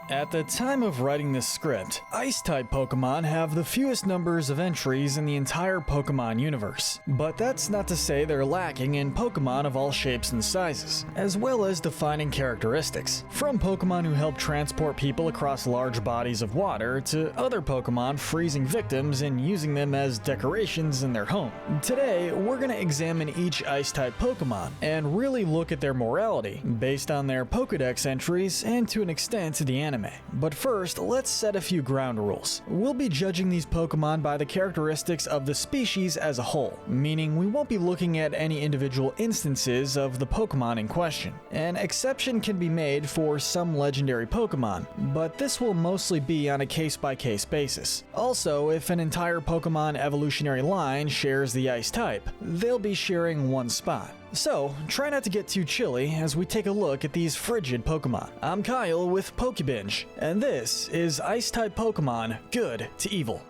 At the time of writing this script, Ice-type Pokemon have the fewest numbers of entries in the entire Pokemon universe. But that's not to say they're lacking in Pokemon of all shapes and sizes, as well as defining characteristics. From Pokemon who help transport people across large bodies of water, to other Pokemon freezing victims and using them as decorations in their home. Today, we're going to examine each Ice-type Pokemon, and really look at their morality, based on their Pokedex entries and to an extent the anime. But first, let's set a few ground rules. We'll be judging these Pokemon by the characteristics of the species as a whole, meaning we won't be looking at any individual instances of the Pokemon in question. An exception can be made for some legendary Pokemon, but this will mostly be on a case-by-case basis. Also, if an entire Pokemon evolutionary line shares the Ice type, they'll be sharing one spot. So, try not to get too chilly as we take a look at these frigid Pokemon. I'm Kyle with Pokebinge, and this is Ice-type Pokemon Good to Evil.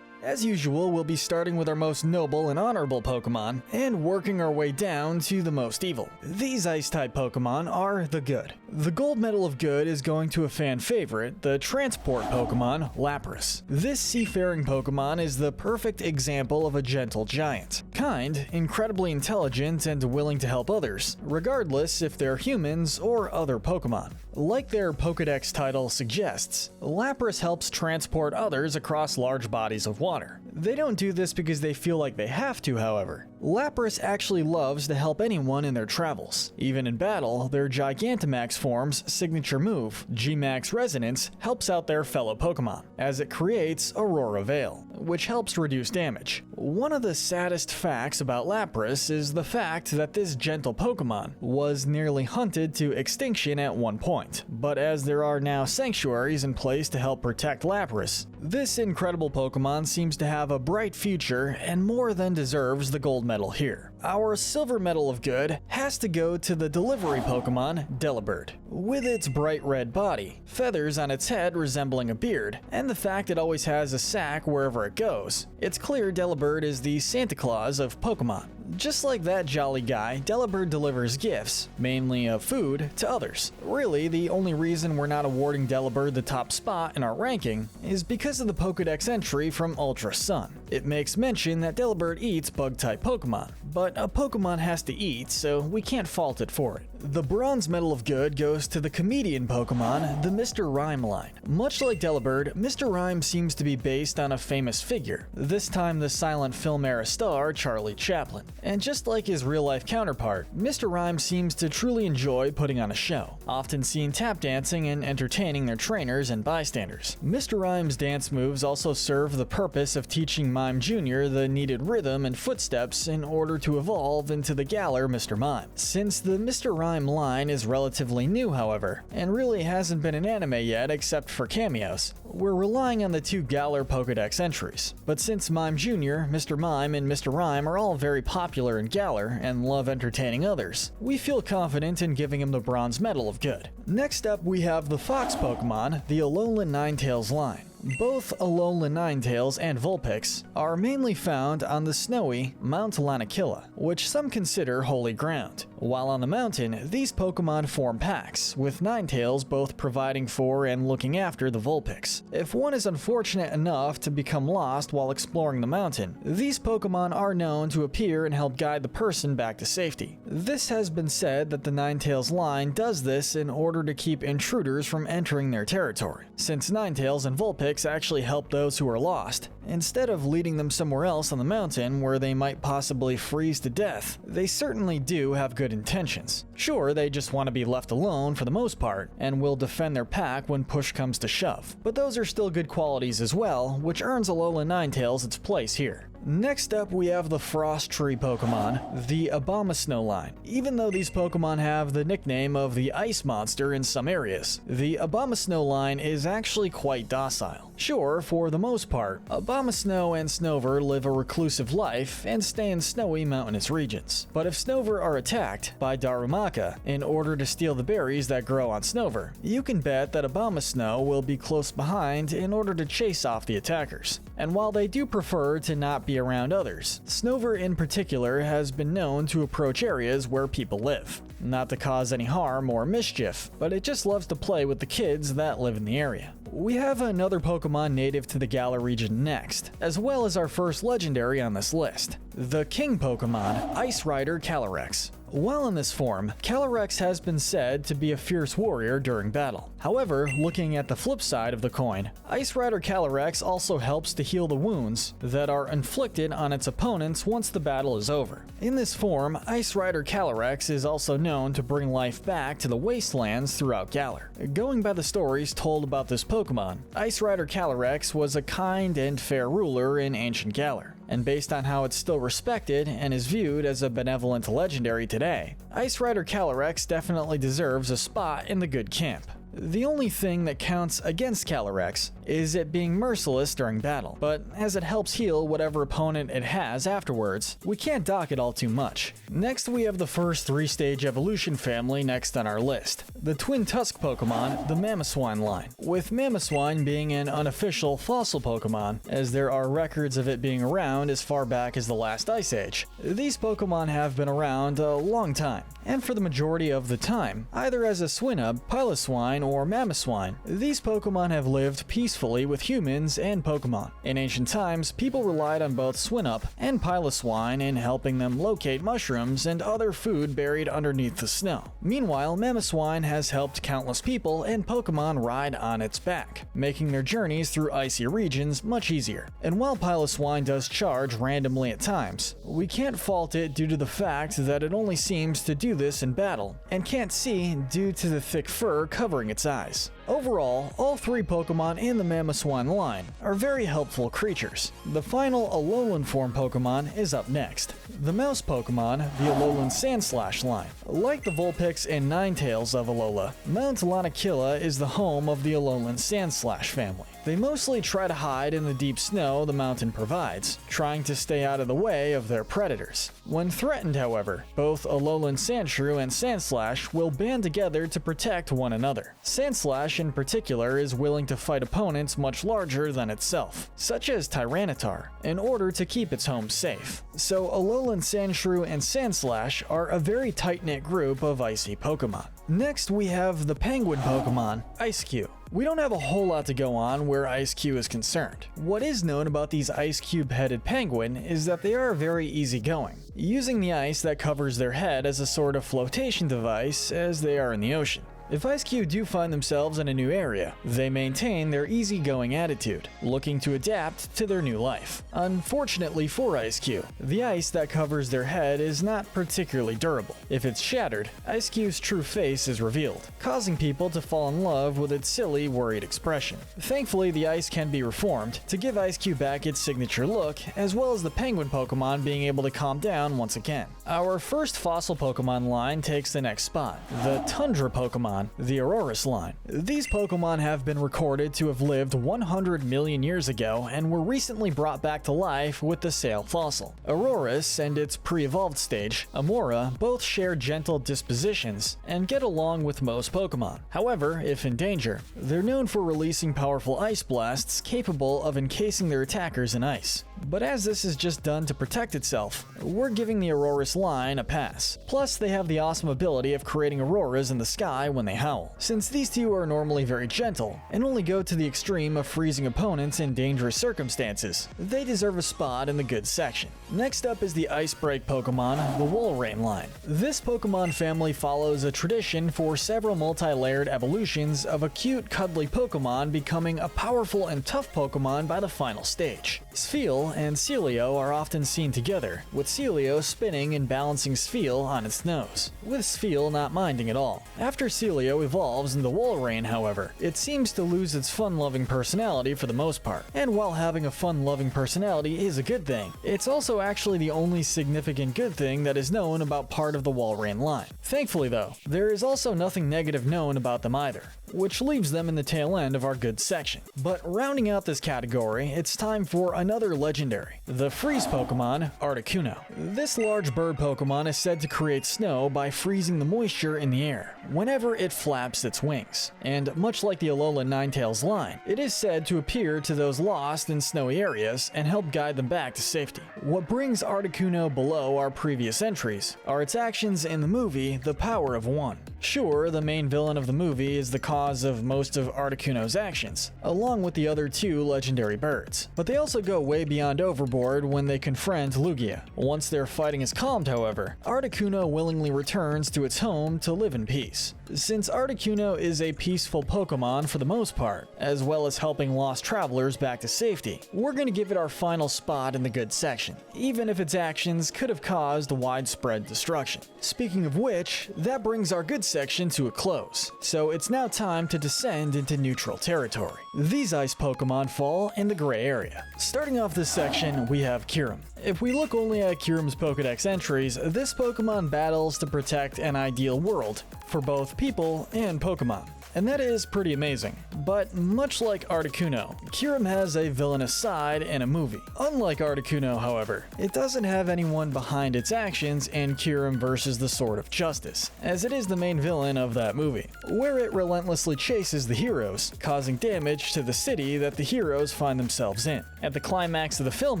As usual, we'll be starting with our most noble and honorable Pokemon, and working our way down to the most evil. These Ice-type Pokemon are the good. The gold medal of good is going to a fan favorite, the transport Pokemon, Lapras. This seafaring Pokemon is the perfect example of a gentle giant. Kind, incredibly intelligent, and willing to help others, regardless if they're humans or other Pokemon. Like their Pokedex title suggests, Lapras helps transport others across large bodies of water. They don't do this because they feel like they have to, however. Lapras actually loves to help anyone in their travels. Even in battle, their Gigantamax form's signature move, G-Max Resonance, helps out their fellow Pokemon, as it creates Aurora Veil, which helps reduce damage. One of the saddest facts about Lapras is the fact that this gentle Pokemon was nearly hunted to extinction at one point, but as there are now sanctuaries in place to help protect Lapras, this incredible Pokemon seems to have a bright future and more than deserves the gold medal here. Our silver medal of good has to go to the delivery Pokemon, Delibird. With its bright red body, feathers on its head resembling a beard, and the fact it always has a sack wherever it goes, it's clear Delibird is the Santa Claus of Pokemon. Just like that jolly guy, Delibird delivers gifts, mainly of food, to others. Really, the only reason we're not awarding Delibird the top spot in our ranking is because of the Pokedex entry from Ultra Sun. It makes mention that Delibird eats bug-type Pokemon, but a Pokemon has to eat, so we can't fault it for it. The bronze medal of good goes to the comedian Pokemon, the Mr. Rhyme line. Much like Delibird, Mr. Rhyme seems to be based on a famous figure, this time the silent film era star Charlie Chaplin. And just like his real-life counterpart, Mr. Rhyme seems to truly enjoy putting on a show, often seen tap dancing and entertaining their trainers and bystanders. Mr. Rhyme's dance moves also serve the purpose of teaching Mime Jr. the needed rhythm and footsteps in order to evolve into the Galar Mr. Mime. Since the Mr. Rhyme line is relatively new, however, and really hasn't been an anime yet except for cameos, we're relying on the two Galar Pokedex entries. But since Mime Jr., Mr. Mime, and Mr. Rhyme are all very popular in Galar and love entertaining others, we feel confident in giving him the bronze medal of good. Next up, we have the Fox Pokemon, the Alolan Ninetales line. Both Alolan Ninetales and Vulpix are mainly found on the snowy Mount Lanakila, which some consider holy ground. While on the mountain, these Pokemon form packs, with Ninetales both providing for and looking after the Vulpix. If one is unfortunate enough to become lost while exploring the mountain, these Pokemon are known to appear and help guide the person back to safety. This has been said that the Ninetales line does this in order to keep intruders from entering their territory, since Ninetales and Vulpix actually help those who are lost. Instead of leading them somewhere else on the mountain where they might possibly freeze to death, they certainly do have good intentions. Sure, they just want to be left alone for the most part, and will defend their pack when push comes to shove. But those are still good qualities as well, which earns Alolan Ninetales its place here. Next up, we have the Frost Tree Pokemon, the Abomasnow line. Even though these Pokemon have the nickname of the Ice Monster in some areas, the Abomasnow line is actually quite docile. Sure, for the most part, Abomasnow and Snover live a reclusive life and stay in snowy mountainous regions. But if Snover are attacked by Darumaka in order to steal the berries that grow on Snover, you can bet that Abomasnow will be close behind in order to chase off the attackers. And while they do prefer to not be around others. Snover in particular has been known to approach areas where people live. Not to cause any harm or mischief, but it just loves to play with the kids that live in the area. We have another Pokemon native to the Galar region next, as well as our first legendary on this list, the King Pokemon, Ice Rider Calyrex. While in this form, Calyrex has been said to be a fierce warrior during battle. However, looking at the flip side of the coin, Ice Rider Calyrex also helps to heal the wounds that are inflicted on its opponents once the battle is over. In this form, Ice Rider Calyrex is also known to bring life back to the wastelands throughout Galar. Going by the stories told about this Pokemon, Ice Rider Calyrex was a kind and fair ruler in ancient Galar. And based on how it's still respected and is viewed as a benevolent legendary today, Ice Rider Calyrex definitely deserves a spot in the good camp. The only thing that counts against Calyrex is it being merciless during battle, but as it helps heal whatever opponent it has afterwards, we can't dock it all too much. Next we have the first 3-stage evolution family next on our list, the Twin Tusk Pokemon, the Mamoswine line, with Mamoswine being an unofficial fossil Pokemon, as there are records of it being around as far back as the last Ice Age. These Pokemon have been around a long time, and for the majority of the time, either as a Swinub, Piloswine, or Mamoswine, these Pokemon have lived peacefully with humans and Pokemon. In ancient times, people relied on both Swinub and Piloswine in helping them locate mushrooms and other food buried underneath the snow. Meanwhile, Mamoswine has helped countless people and Pokemon ride on its back, making their journeys through icy regions much easier. And while Piloswine does charge randomly at times, we can't fault it due to the fact that it only seems to do this in battle, and can't see due to the thick fur covering its eyes. Overall, all 3 Pokemon in the Mamoswine line are very helpful creatures. The final Alolan form Pokemon is up next, the Mouse Pokemon, the Alolan Sandslash line. Like the Vulpix and Ninetales of Alola, Mount Lanakila is the home of the Alolan Sandslash family. They mostly try to hide in the deep snow the mountain provides, trying to stay out of the way of their predators. When threatened, however, both Alolan Sandshrew and Sandslash will band together to protect one another. Sandslash in particular is willing to fight opponents much larger than itself, such as Tyranitar, in order to keep its home safe. So Alolan Sandshrew and Sandslash are a very tight-knit group of icy Pokemon. Next we have the Penguin Pokemon, Ice-Q. We don't have a whole lot to go on where Ice-Q is concerned. What is known about these ice cube-headed penguin is that they are very easygoing, using the ice that covers their head as a sort of flotation device as they are in the ocean. If Ice-Q do find themselves in a new area, they maintain their easygoing attitude, looking to adapt to their new life. Unfortunately for Ice-Q, the ice that covers their head is not particularly durable. If it's shattered, Ice-Q's true face is revealed, causing people to fall in love with its silly, worried expression. Thankfully, the ice can be reformed to give Ice-Q back its signature look, as well as the Penguin Pokemon being able to calm down once again. Our first fossil Pokemon line takes the next spot, the Tundra Pokemon, the Aurorus line. These Pokemon have been recorded to have lived 100 million years ago and were recently brought back to life with the Sail fossil. Aurorus and its pre-evolved stage, Amora, both share gentle dispositions and get along with most Pokemon. However, if in danger, they're known for releasing powerful ice blasts capable of encasing their attackers in ice. But as this is just done to protect itself, we're giving the Aurorus line a pass. Plus, they have the awesome ability of creating auroras in the sky when they howl. Since these two are normally very gentle, and only go to the extreme of freezing opponents in dangerous circumstances, they deserve a spot in the good section. Next up is the Ice Break Pokemon, the Wolverine line. This Pokemon family follows a tradition for several multi-layered evolutions of a cute, cuddly Pokemon becoming a powerful and tough Pokemon by the final stage. Spheal and Celio are often seen together, with Celio spinning and balancing Spheal on its nose, with Spheal not minding at all. After Celio evolves into Wolverine, however, it seems to lose its fun-loving personality for the most part. And while having a fun-loving personality is a good thing, it's also actually the only significant good thing that is known about part of the Wolverine line. Thankfully though, there is also nothing negative known about them either, which leaves them in the tail end of our good section. But rounding out this category, it's time for another legendary legendary. The freeze Pokemon, Articuno. This large bird Pokemon is said to create snow by freezing the moisture in the air whenever it flaps its wings. And much like the Alolan Ninetales line, it is said to appear to those lost in snowy areas and help guide them back to safety. What brings Articuno below our previous entries are its actions in the movie The Power of One. Sure, the main villain of the movie is the cause of most of Articuno's actions, along with the other two legendary birds. But they also go way beyond overboard when they confront Lugia. Once their fighting is calmed, however, Articuno willingly returns to its home to live in peace. Since Articuno is a peaceful Pokemon for the most part, as well as helping lost travelers back to safety, we're going to give it our final spot in the good section, even if its actions could have caused widespread destruction. Speaking of which, that brings our good section to a close, so it's now time to descend into neutral territory. These ice Pokemon fall in the gray area. Starting off this section, we have Kirim. If we look only at Kirim's Pokedex entries, this Pokemon battles to protect an ideal world for both people and Pokemon. And that is pretty amazing. But much like Articuno, Kirim has a villainous side in a movie. Unlike Articuno, however, it doesn't have anyone behind its actions in Kirim versus the Sword of Justice, as it is the main villain of that movie, where it relentlessly chases the heroes, causing damage to the city that the heroes find themselves in. At the climax of the film,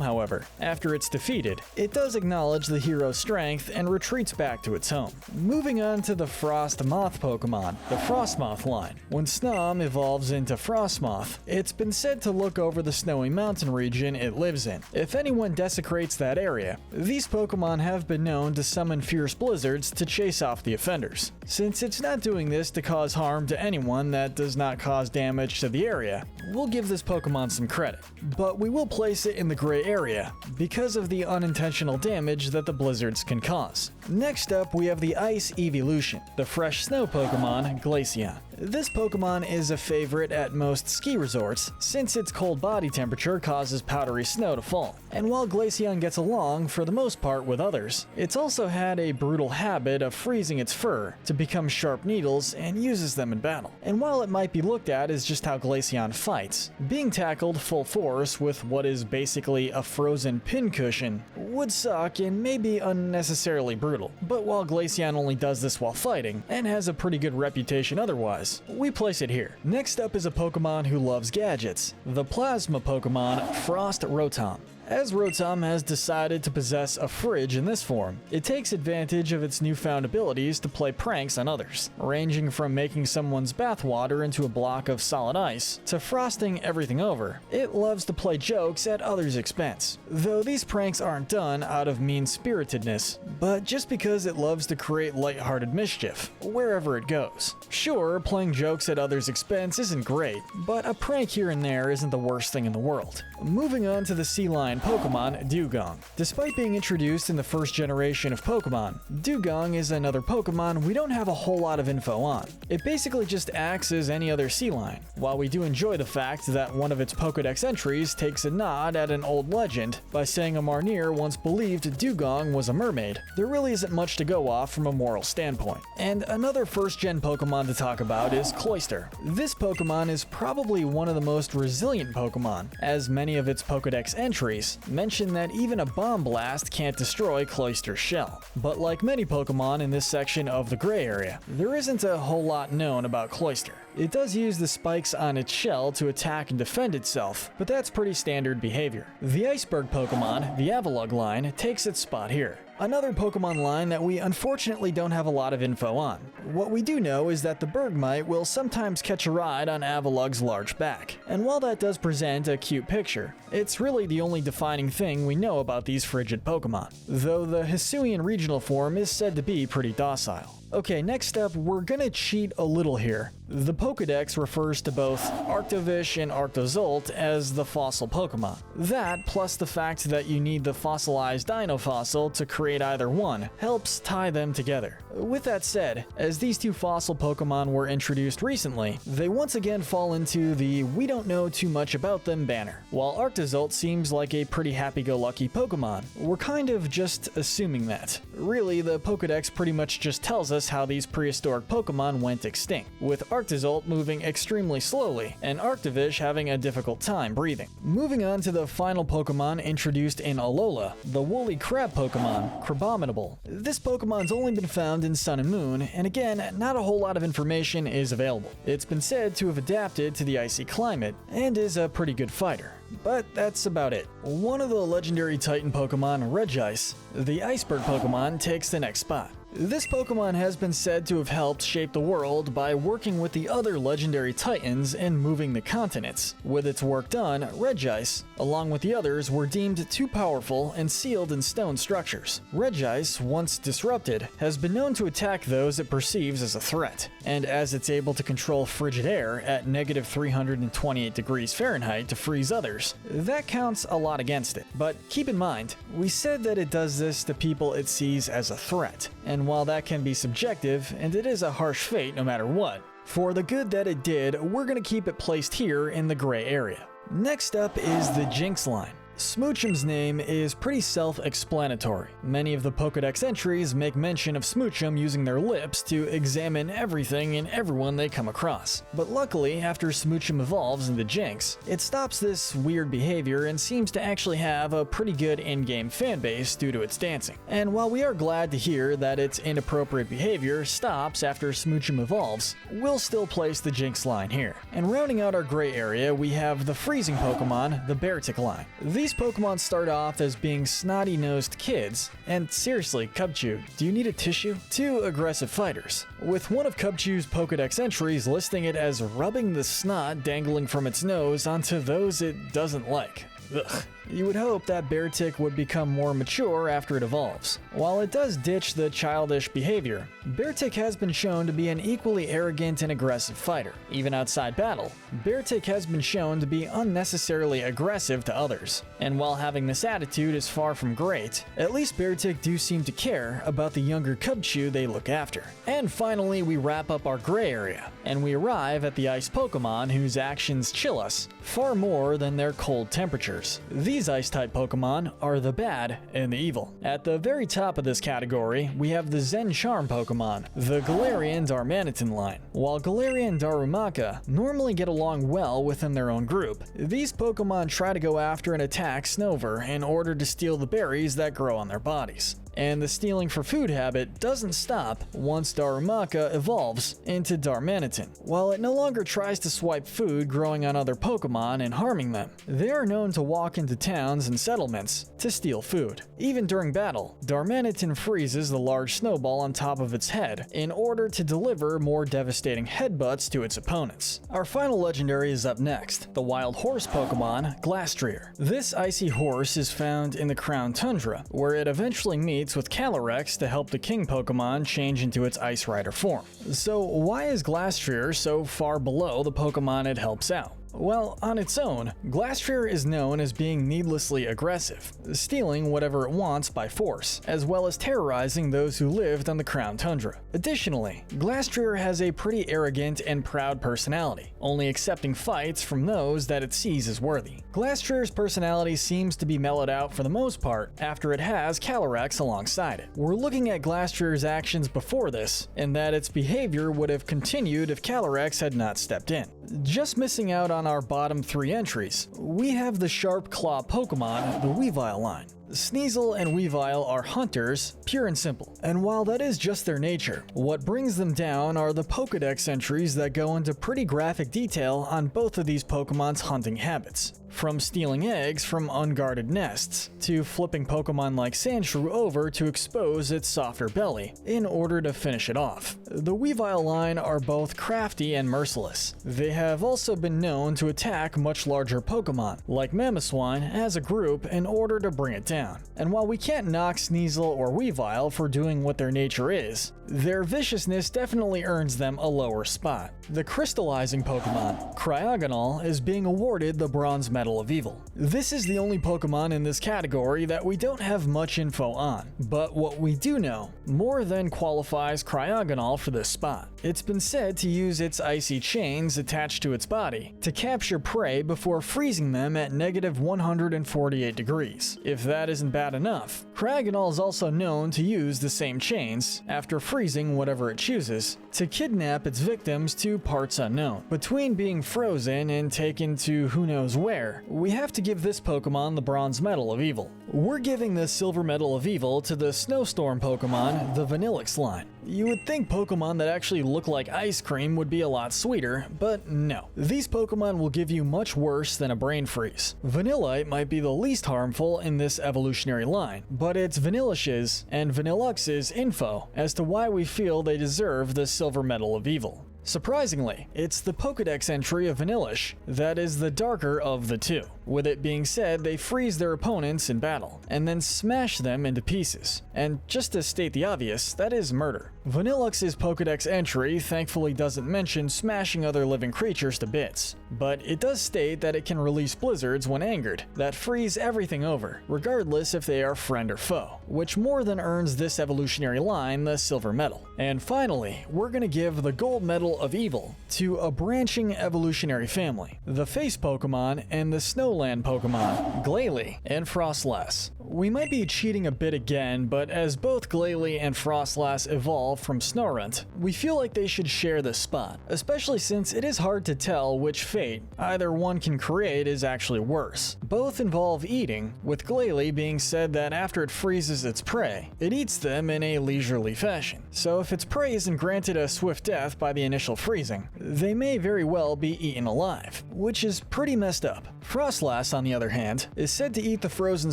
however, after it's defeated, it does acknowledge the hero's strength and retreats back to its home. Moving on to the Frost Moth Pokemon, the Frostmoth line. When Snom evolves into Frostmoth, it's been said to look over the snowy mountain region it lives in. If anyone desecrates that area, these Pokemon have been known to summon fierce blizzards to chase off the offenders. Since it's not doing this to cause harm to anyone that does not cause damage to the area, we'll give this Pokemon some credit. But we will place it in the gray area because of the unintentional damage that the blizzards can cause. Next up, we have the Ice Evolution, the fresh snow Pokemon, Glacier. This Pokemon is a favorite at most ski resorts since its cold body temperature causes powdery snow to fall. And while Glaceon gets along for the most part with others, it's also had a brutal habit of freezing its fur to become sharp needles and uses them in battle. And while it might be looked at as just how Glaceon fights, being tackled full force with what is basically a frozen pincushion would suck and may be unnecessarily brutal. But while Glaceon only does this while fighting, and has a pretty good reputation otherwise, we place it here. Next up is a Pokemon who loves gadgets, the Plasma Pokemon Frost Rotom. As Rotom has decided to possess a fridge in this form, it takes advantage of its newfound abilities to play pranks on others, ranging from making someone's bathwater into a block of solid ice to frosting everything over. It loves to play jokes at others' expense, though these pranks aren't done out of mean-spiritedness, but just because it loves to create lighthearted mischief wherever it goes. Sure, playing jokes at others' expense isn't great, but a prank here and there isn't the worst thing in the world. Moving on to the sea lion Pokemon, Dugong. Despite being introduced in the first generation of Pokemon, Dugong is another Pokemon we don't have a whole lot of info on. It basically just acts as any other sea lion. While we do enjoy the fact that one of its Pokedex entries takes a nod at an old legend by saying a Marnier once believed Dugong was a mermaid, there really isn't much to go off from a moral standpoint. And another first-gen Pokemon to talk about is Cloister. This Pokemon is probably one of the most resilient Pokemon, as many of its Pokedex entries mention that even a bomb blast can't destroy Cloister's shell. But like many Pokemon in this section of the gray area, there isn't a whole lot known about Cloister. It does use the spikes on its shell to attack and defend itself, but that's pretty standard behavior. The Iceberg Pokemon, the Avalugg line, takes its spot here. Another Pokemon line that we unfortunately don't have a lot of info on. What we do know is that the Bergmite will sometimes catch a ride on Avalugg's large back, and while that does present a cute picture, it's really the only defining thing we know about these frigid Pokemon, though the Hisuian regional form is said to be pretty docile. Okay, next up, we're gonna cheat a little here. The Pokedex refers to both Arctovish and Arctozolt as the fossil Pokemon. That, plus the fact that you need the fossilized dino fossil to create either one, helps tie them together. With that said, as these two fossil Pokemon were introduced recently, they once again fall into the we don't know too much about them banner. While Arctozolt seems like a pretty happy-go-lucky Pokemon, we're kind of just assuming that. Really, the Pokedex pretty much just tells us how these prehistoric Pokemon went extinct, with Arctozolt moving extremely slowly, and Arctovish having a difficult time breathing. Moving on to the final Pokemon introduced in Alola, the woolly crab Pokemon, Crebominable. This Pokemon's only been found in Sun and Moon, and again, not a whole lot of information is available. It's been said to have adapted to the icy climate, and is a pretty good fighter. But that's about it. One of the legendary Titan Pokemon, Regis, the Iceberg Pokemon, takes the next spot. This Pokemon has been said to have helped shape the world by working with the other legendary Titans and moving the continents. With its work done, Regis, along with the others, were deemed too powerful and sealed in stone structures. Regis, once disrupted, has been known to attack those it perceives as a threat, and as it's able to control frigid air at negative 328 degrees Fahrenheit to freeze others, that counts a lot against it. But keep in mind, we said that it does this to people it sees as a threat, and while that can be subjective, and it is a harsh fate no matter what, for the good that it did, we're gonna keep it placed here in the gray area. Next up is the Jinx line. Smoochum's name is pretty self-explanatory. Many of the Pokedex entries make mention of Smoochum using their lips to examine everything and everyone they come across. But luckily, after Smoochum evolves into Jinx, it stops this weird behavior and seems to actually have a pretty good in-game fanbase due to its dancing. And while we are glad to hear that its inappropriate behavior stops after Smoochum evolves, we'll still place the Jinx line here. And rounding out our gray area, we have the freezing Pokemon, the Beartic line. These Pokemon start off as being snotty-nosed kids, and seriously, Cubchoo, do you need a tissue? Two aggressive fighters, with one of Cubchoo's Pokedex entries listing it as rubbing the snot dangling from its nose onto those it doesn't like. Ugh. You would hope that Beartic would become more mature after it evolves. While it does ditch the childish behavior, Beartic has been shown to be an equally arrogant and aggressive fighter. Even outside battle, Beartic has been shown to be unnecessarily aggressive to others. And while having this attitude is far from great, at least Beartic do seem to care about the younger Cubchoo they look after. And finally, we wrap up our gray area, and we arrive at the ice Pokemon whose actions chill us far more than their cold temperatures. These Ice-type Pokemon are the bad and the evil. At the very top of this category, we have the Zen Charm Pokemon, the Glarion Darmanitan line. While Galarian Darumaka normally get along well within their own group, these Pokemon try to go after and attack Snover in order to steal the berries that grow on their bodies. And the stealing for food habit doesn't stop once Darumaka evolves into Darmanitan. While it no longer tries to swipe food growing on other Pokemon and harming them, they are known to walk into towns and settlements to steal food. Even during battle, Darmanitan freezes the large snowball on top of its head in order to deliver more devastating headbutts to its opponents. Our final legendary is up next, the wild horse Pokemon, Glastrier. This icy horse is found in the Crown Tundra, where it eventually meets with Calyrex to help the king Pokemon change into its Ice Rider form. So why is Glastrier so far below the Pokemon it helps out? Well, on its own, Glastrier is known as being needlessly aggressive, stealing whatever it wants by force, as well as terrorizing those who lived on the Crown Tundra. Additionally, Glastrier has a pretty arrogant and proud personality, only accepting fights from those that it sees as worthy. Glastrier's personality seems to be mellowed out for the most part after it has Calyrex alongside it. We're looking at Glastrier's actions before this, and that its behavior would have continued if Calyrex had not stepped in. Just missing out on our bottom three entries, we have the Sharp Claw Pokemon, the Weavile line. Sneasel and Weavile are hunters, pure and simple. And while that is just their nature, what brings them down are the Pokedex entries that go into pretty graphic detail on both of these Pokemon's hunting habits. From stealing eggs from unguarded nests, to flipping Pokemon like Sandshrew over to expose its softer belly, in order to finish it off. The Weavile line are both crafty and merciless. They have also been known to attack much larger Pokemon, like Mamoswine, as a group in order to bring it down. And while we can't knock Sneasel or Weavile for doing what their nature is, their viciousness definitely earns them a lower spot. The crystallizing Pokemon, Cryogonal, is being awarded the Bronze Medal of Evil. This is the only Pokemon in this category that we don't have much info on, but what we do know more than qualifies Cryogonal for this spot. It's been said to use its icy chains attached to its body to capture prey before freezing them at negative 148 degrees. If that isn't bad enough, Cryogonal is also known to use the same chains after freezing freezing whatever it chooses, to kidnap its victims to parts unknown. Between being frozen and taken to who knows where, we have to give this Pokemon the Bronze Medal of Evil. We're giving the Silver Medal of Evil to the Snowstorm Pokemon, the Vanillic Slime. You would think Pokemon that actually look like ice cream would be a lot sweeter, but no. These Pokemon will give you much worse than a brain freeze. Vanillite might be the least harmful in this evolutionary line, but it's Vanillish's and Vanillux's info as to why we feel they deserve the Silver Medal of Evil. Surprisingly, it's the Pokedex entry of Vanillish that is the darker of the two, with it being said they freeze their opponents in battle, and then smash them into pieces. And just to state the obvious, that is murder. Vanillux's Pokedex entry thankfully doesn't mention smashing other living creatures to bits, but it does state that it can release blizzards when angered, that freeze everything over, regardless if they are friend or foe, which more than earns this evolutionary line the Silver Medal. And finally, we're gonna give the Gold Medal of Evil to a branching evolutionary family, the Face Pokemon and the Snowland Pokemon, Glayly and Frostless. We might be cheating a bit again, but as both Glayly and Frostless evolve from Snorunt, we feel like they should share this spot, especially since it is hard to tell which fate either one can create is actually worse. Both involve eating, with Glayly being said that after it freezes its prey, it eats them in a leisurely fashion. So if its prey isn't granted a swift death by the initial freezing, they may very well be eaten alive, which is pretty messed up. Frostless, on the other hand, is said to eat the frozen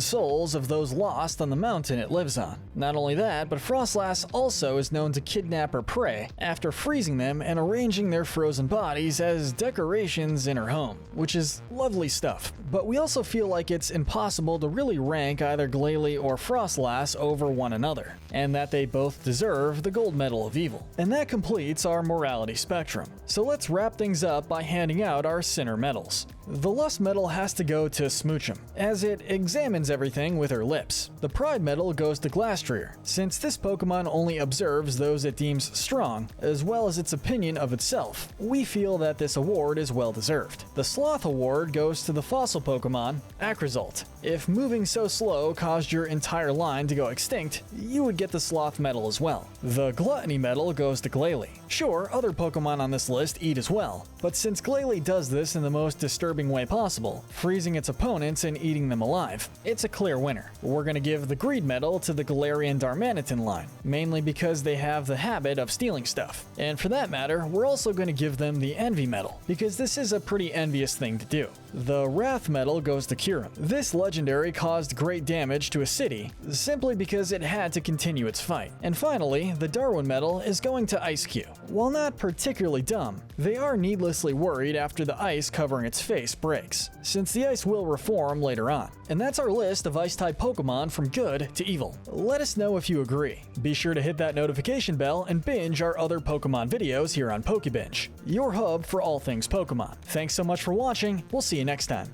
souls of those lost on the mountain it lives on. Not only that, but Frostless also is known to kidnap her prey after freezing them and arranging their frozen bodies as decorations in her home, which is lovely stuff. But we also feel like it's impossible to really rank either Glayly or Frostless over one another, and that they both deserve the Gold Medal of Evil. And that completes our morality spectrum. So let's wrap things up by handing out our Sinner medals. The Lust medal has to go to Smoochum, as it examines everything with her lips. The Pride medal goes to Glastrier, since this Pokemon only observes those it deems strong, as well as its opinion of itself. We feel that this award is well deserved. The Sloth award goes to the fossil Pokemon, Acrosult. If moving so slow caused your entire line to go extinct, you would get the Sloth medal as well. The Gluttony medal goes to Glayly. Sure, other Pokemon on this list eat as well, but since Glayly does this in the most disturbing way possible, freezing its opponents and eating them alive, it's a clear winner. We're gonna give the Greed medal to the Galarian Darmanitan line, mainly because they have the habit of stealing stuff. And for that matter, we're also gonna give them the Envy medal, because this is a pretty envious thing to do. The Wrath medal goes to Kirim. This legendary caused great damage to a city, simply because it had to continue its fight. And finally, the Darwin medal is going to Ice-Q. While not particularly dumb, they are needlessly worried after the ice covering its face breaks, since the ice will reform later on. And that's our list of Ice-type Pokemon from good to evil. Let us know if you agree. Be sure to hit that notification bell and binge our other Pokemon videos here on PokeBinge, your hub for all things Pokemon. Thanks so much for watching, we'll see you next time.